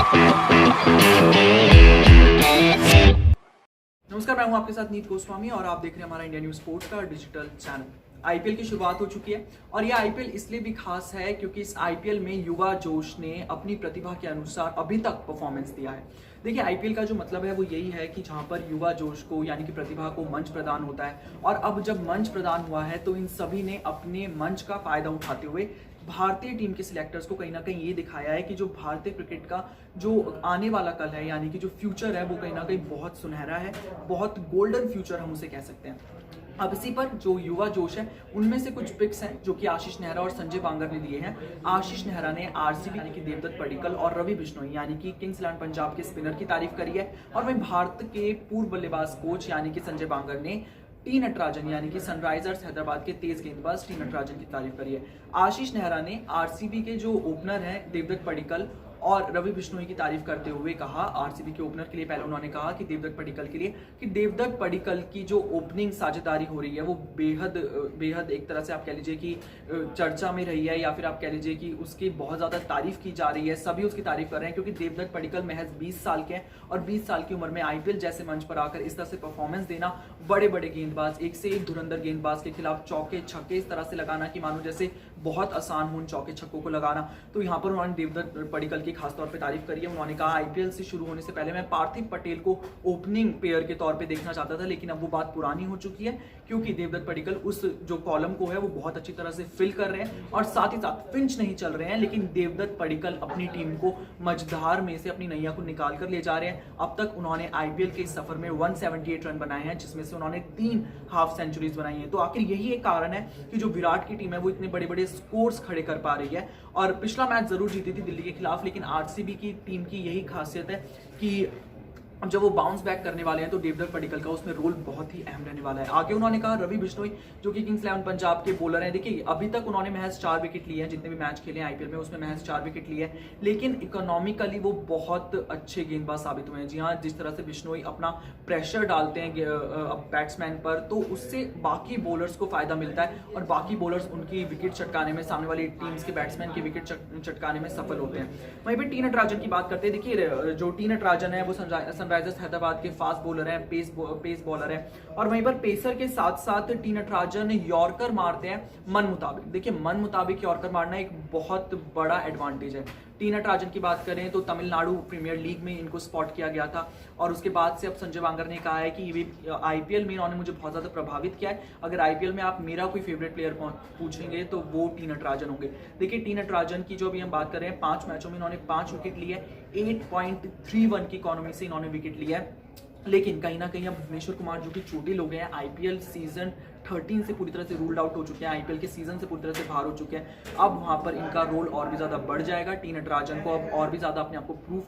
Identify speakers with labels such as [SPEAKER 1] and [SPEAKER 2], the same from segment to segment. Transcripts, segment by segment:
[SPEAKER 1] नमस्कार, मैं हूं आपके साथ नीत गोस्वामी और आप देख रहे हैं हमारा इंडिया न्यूज स्पोर्ट्स का डिजिटल चैनल। आईपीएल की शुरुआत हो चुकी है और यह आईपीएल इसलिए भी खास है क्योंकि इस आईपीएल में युवा जोश ने अपनी प्रतिभा के अनुसार अभी तक परफॉर्मेंस दिया है। देखिए, आईपीएल का जो मतलब है वो यही है कि जहां पर युवा जोश को यानी कि प्रतिभा को मंच प्रदान होता है और अब जब मंच प्रदान हुआ है तो इन सभी ने अपने मंच का फायदा उठाते हुए भारतीय टीम के सिलेक्टर्स को कहीं ना कहीं ये दिखाया है कि जो भारतीय क्रिकेट का जो आने वाला कल है यानी कि जो फ्यूचर है वो कहीं ना कहीं बहुत सुनहरा है, बहुत गोल्डन फ्यूचर हम उसे कह सकते हैं। अब इसी पर जो युवा जोश है उनमें से कुछ पिक्स हैं जो कि आशीष नेहरा और संजय बांगर ने लिए हैं। आशीष नेहरा ने आरसीबी यानी कि देवदत्त पडिक्कल और रवि बिश्नोई यानी कि किंग्स 11 पंजाब के स्पिनर की तारीफ करी है और वहीं भारत के पूर्व बल्लेबाज कोच यानी कि संजय बांगर ने टी नटराजन यानी कि सनराइजर्स हैदराबाद के तेज गेंदबाज टी नटराजन की तारीफ करी है। आशीष नेहरा ने आरसीबी के जो ओपनर हैं देवदत्त पडिक्कल और रवि बिश्नोई की तारीफ करते हुए कहा, आरसीबी के ओपनर के लिए पहले उन्होंने कहा कि देवदत्त पडिक्कल के लिए कि देवदत्त पडिक्कल की जो ओपनिंग साझेदारी हो रही है वो बेहद एक तरह से आप कह लीजिए कि चर्चा में रही है या फिर आप कह लीजिए कि उसकी बहुत ज्यादा तारीफ की जा रही है। सभी उसकी तारीफ कर रहे हैं क्योंकि देवदत्त पडिक्कल महज 20 साल के हैं और 20 साल की उम्र में आईपीएल जैसे मंच पर आकर इस तरह से परफॉर्मेंस देना, बड़े बड़े गेंदबाज एक से एक धुरंधर गेंदबाज के खिलाफ चौके छक्के इस तरह से लगाना कि मानो जैसे बहुत आसान हो उन चौके छक्कों को लगाना। तो यहाँ पर उन्होंने देवदत्त पडिक्कल की खासतौर पर तारीफ करी है। उन्होंने कहा, आईपीएल से शुरू होने से पहले मैं पार्थिव पटेल को ओपनिंग पेयर के तौर पे देखना चाहता था, लेकिन अब वो बात पुरानी हो चुकी है क्योंकि देवदत्त पडिक्कल उस जो कॉलम को है वो बहुत अच्छी तरह से फिल कर रहे हैं और साथ ही साथ फिंच नहीं चल रहे हैं। लेकिन देवदत्त पडिक्कल अपनी टीम को मझधार में से अपनी नैया को निकाल कर ले जा रहे हैं। अब तक उन्होंने आईपीएल के इस सफर में 178 रन बनाए हैं जिसमें से उन्होंने 3 हाफ सेंचुरीज बनाई है। तो आखिर यही एक कारण है कि जो विराट की टीम है वो इतने बड़े बड़े स्कोर्स खड़े कर पा रही है। और पिछला मैच जरूर जीती थी दिल्ली के खिलाफ, लेकिन आरसीबी की टीम की यही खासियत है कि अब जब वो बाउंस बैक करने वाले हैं तो देवदत्त पडिक्कल का उसमें रोल बहुत ही अहम रहने वाला है। आगे उन्होंने कहा, रवि बिश्नोई जो कि किंग्स 11 पंजाब के बॉलर हैं, देखिए अभी तक उन्होंने महज 4 विकेट लिए हैं, जितने भी मैच खेले हैं आईपीएल में उसमें महज 4 विकेट लिए हैं, लेकिन इकोनॉमिकली वो बहुत अच्छे गेंदबाज साबित हुए हैं। जी हाँ, जिस तरह से बिश्नोई अपना प्रेशर डालते हैं बैट्समैन पर तो उससे बाकी बॉलर्स को फायदा मिलता है और बाकी बॉलर्स उनकी विकेट चटकाने में, सामने वाली टीम्स के बैट्समैन की विकेट चटकाने में सफल होते हैं। वहीं पर टी नटराजन की बात करते हैं। देखिए, जो टी नटराजन है वो सनराइजर्स हैदराबाद के फास्ट बॉलर हैं, पेस बॉलर हैं और वहीं पर पेसर के साथ साथ टी नटराजन यॉर्कर मारते हैं मन मुताबिक। देखिए, मन मुताबिक यॉर्कर मारना एक बहुत बड़ा एडवांटेज है। टी नटराजन की बात करें तो तमिलनाडु प्रीमियर लीग में इनको स्पॉट किया गया था और उसके बाद से अब संजय बांगर ने कहा है कि आईपीएल में इन्होंने मुझे बहुत ज्यादा प्रभावित किया है। अगर आईपीएल में आप मेरा कोई फेवरेट प्लेयर पूछेंगे तो वो टी नटराजन होंगे। देखिए, टी नटराजन की जो भी हम बात कर रहे हैं, 5 मैचों में इन्होंने 5 विकेट लिए, 8.31 की इकोनॉमी से इन्होंने विकेट लिया है। लेकिन कहीं ना कहीं अब भुवनेश्वर कुमार जो कि चोटिल हो गए हैं, आईपीएल सीजन 13 से पूरी तरह से रूल्ड आउट हो चुके हैं, आईपीएल के सीजन से पूरी तरह से बाहर हो चुके हैं। अब वहां पर इनका रोल और भी ज्यादा बढ़ जाएगा। टी नटराजन को अब और भी ज्यादा अपने आप को प्रूव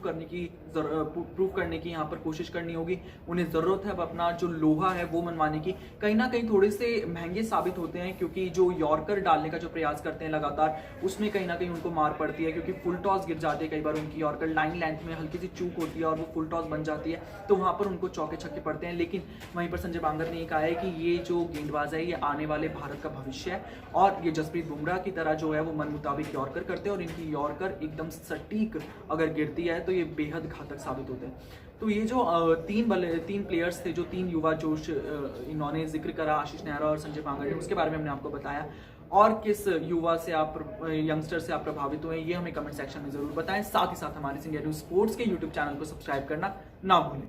[SPEAKER 1] करने की यहाँ पर कोशिश करनी होगी। उन्हें जरूरत है अब अपना जो लोहा है वो मनवाने की। कहीं ना कहीं थोड़े से महंगे साबित होते हैं क्योंकि जो यॉर्कर डालने का जो प्रयास करते हैं लगातार, उसमें कहीं ना कहीं उनको मार पड़ती है क्योंकि फुल टॉस गिर जाते हैं। कई बार उनकी यॉर्कर लाइन लेंथ में हल्की सी चूक होती है और वो फुल टॉस बन जाती है, तो वहां पर उनको चौके छक्के पड़ते हैं। लेकिन वहीं पर संजय बांगर ने कहा है कि ये जो गेंदबाज है ये आने वाले भारत का भविष्य है और ये जसप्रीत बुमराह की तरह जो है वो मन मुताबिक यॉर्कर करते हैं और इनकी यॉर्कर एकदम सटीक अगर गिरती है तो ये बेहद घातक साबित होते हैं। तो ये जो 3 प्लेयर्स थे, जो 3 युवा जोश इन्होंने जिक्र करा, आशीष नेहरा और संजय बांगर ने, उसके बारे में हमने आपको बताया। और किस युवा से आप यंगस्टर से आप प्रभावित हुए ये हमें कमेंट सेक्शन में जरूर बताएं। साथ ही साथ हमारे इंडिया न्यूज स्पोर्ट्स के यूट्यूब चैनल को सब्सक्राइब करना ना भूलें।